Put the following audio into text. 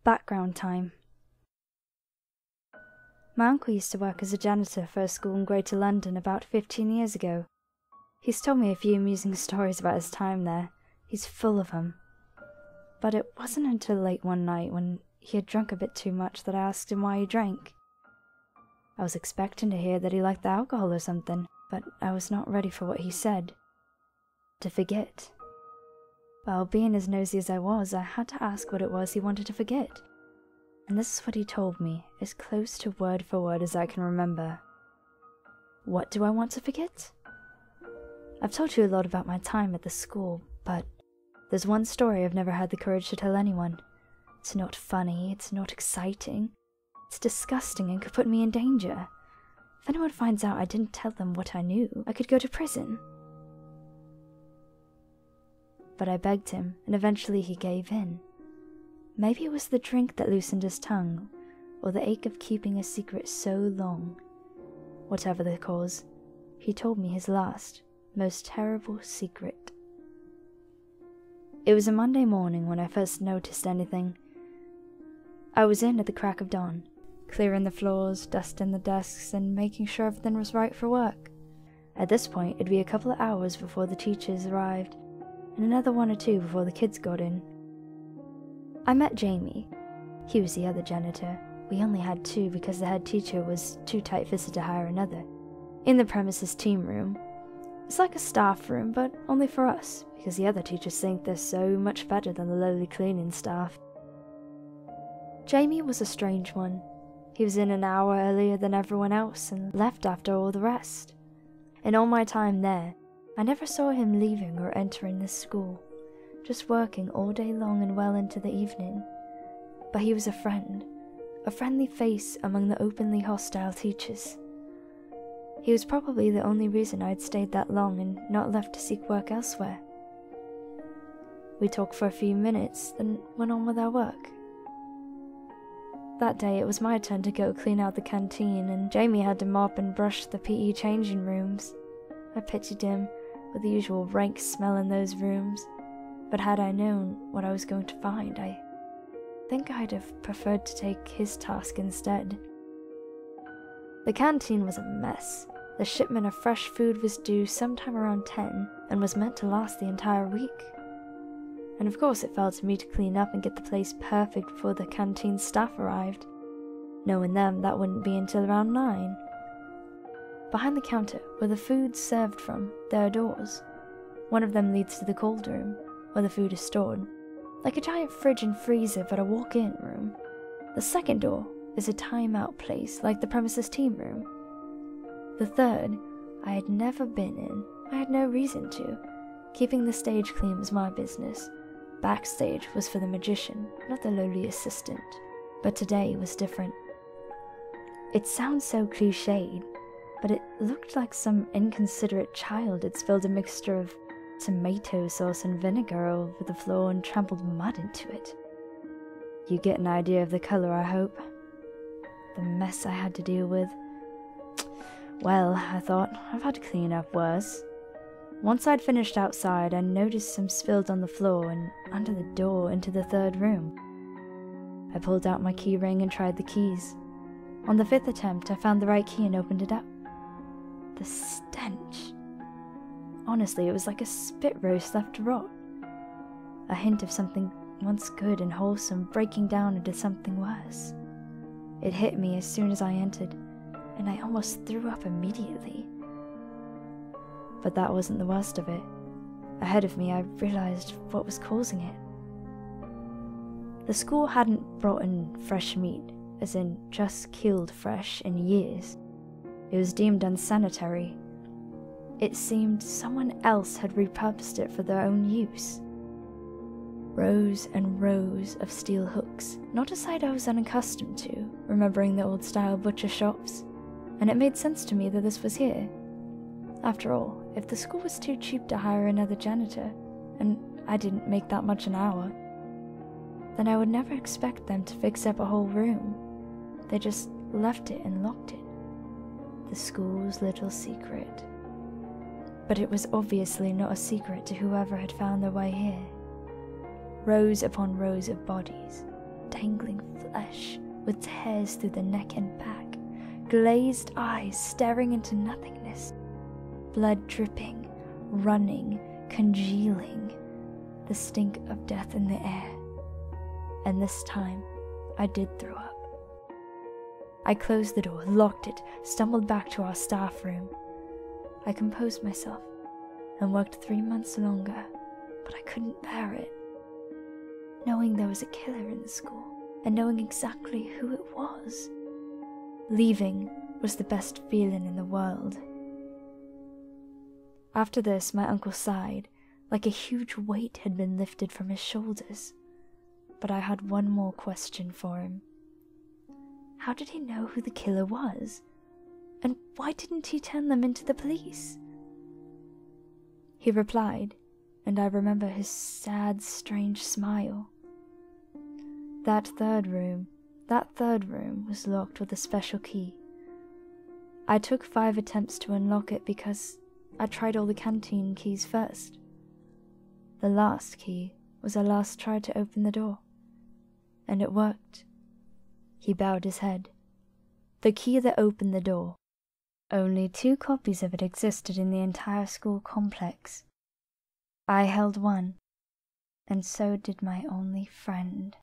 Background time. My uncle used to work as a janitor for a school in Greater London about 15 years ago. He's told me a few amusing stories about his time there. He's full of them. But it wasn't until late one night when he had drunk a bit too much that I asked him why he drank. I was expecting to hear that he liked the alcohol or something, but I was not ready for what he said. To forget. Well, being as nosy as I was, I had to ask what it was he wanted to forget. And this is what he told me, as close to word for word as I can remember. What do I want to forget? I've told you a lot about my time at the school, but there's one story I've never had the courage to tell anyone. It's not funny, it's not exciting. It's disgusting and could put me in danger. If anyone finds out I didn't tell them what I knew, I could go to prison. But I begged him, and eventually he gave in. Maybe it was the drink that loosened his tongue, or the ache of keeping a secret so long. Whatever the cause, he told me his last, most terrible secret. It was a Monday morning when I first noticed anything. I was in at the crack of dawn, clearing the floors, dusting the desks, and making sure everything was right for work. At this point, it'd be a couple of hours before the teachers arrived, and another 1 or 2 before the kids got in. I met Jamie. He was the other janitor. We only had 2 because the head teacher was too tight-fisted to hire another. In the premises team room. It's like a staff room, but only for us, because the other teachers think they're so much better than the lowly cleaning staff. Jamie was a strange one. He was in an hour earlier than everyone else and left after all the rest. In all my time there, I never saw him leaving or entering this school, just working all day long and well into the evening. But he was a friend, a friendly face among the openly hostile teachers. He was probably the only reason I'd stayed that long and not left to seek work elsewhere. We talked for a few minutes, then went on with our work. That day it was my turn to go clean out the canteen, and Jamie had to mop and brush the PE changing rooms. I pitied him, with the usual rank smell in those rooms, but had I known what I was going to find, I think I'd have preferred to take his task instead. The canteen was a mess. The shipment of fresh food was due sometime around 10 and was meant to last the entire week. And of course it fell to me to clean up and get the place perfect before the canteen staff arrived. Knowing them, that wouldn't be until around 9. Behind the counter, where the food's served from, there are doors. One of them leads to the cold room, where the food is stored, like a giant fridge and freezer but a walk-in room. The second door is a time-out place, like the premises team room. The third, I had never been in. I had no reason to. Keeping the stage clean was my business. Backstage was for the magician, not the lowly assistant. But today was different. It sounds so cliched, but it looked like some inconsiderate child had spilled a mixture of tomato sauce and vinegar over the floor and trampled mud into it. You get an idea of the colour, I hope. The mess I had to deal with. Well, I thought, I've had to clean up worse. Once I'd finished outside, I noticed some spilled on the floor and under the door into the third room. I pulled out my key ring and tried the keys. On the 5th attempt, I found the right key and opened it up. The stench. Honestly, it was like a spit roast left to rot. A hint of something once good and wholesome breaking down into something worse. It hit me as soon as I entered, and I almost threw up immediately. But that wasn't the worst of it. Ahead of me, I realized what was causing it. The school hadn't brought in fresh meat, as in just killed fresh, in years. It was deemed unsanitary. It seemed someone else had repurposed it for their own use. Rows and rows of steel hooks, not a sight I was unaccustomed to, remembering the old-style butcher shops, and it made sense to me that this was here. After all, if the school was too cheap to hire another janitor, and I didn't make that much an hour, then I would never expect them to fix up a whole room. They just left it and locked it. The school's little secret. But it was obviously not a secret to whoever had found their way here. Rows upon rows of bodies, dangling flesh with tears through the neck and back, glazed eyes staring into nothingness, blood dripping, running, congealing, the stink of death in the air. And this time, I did throw up. I closed the door, locked it, stumbled back to our staff room. I composed myself and worked 3 months longer, but I couldn't bear it. Knowing there was a killer in the school, and knowing exactly who it was. Leaving was the best feeling in the world. After this, my uncle sighed, like a huge weight had been lifted from his shoulders. But I had one more question for him. How did he know who the killer was? And why didn't he turn them into the police? He replied, and I remember his sad, strange smile. That third room was locked with a special key. I took 5 attempts to unlock it because I tried all the canteen keys first. The last key was our last try to open the door, and it worked. He bowed his head. The key that opened the door. Only 2 copies of it existed in the entire school complex. I held one, and so did my only friend.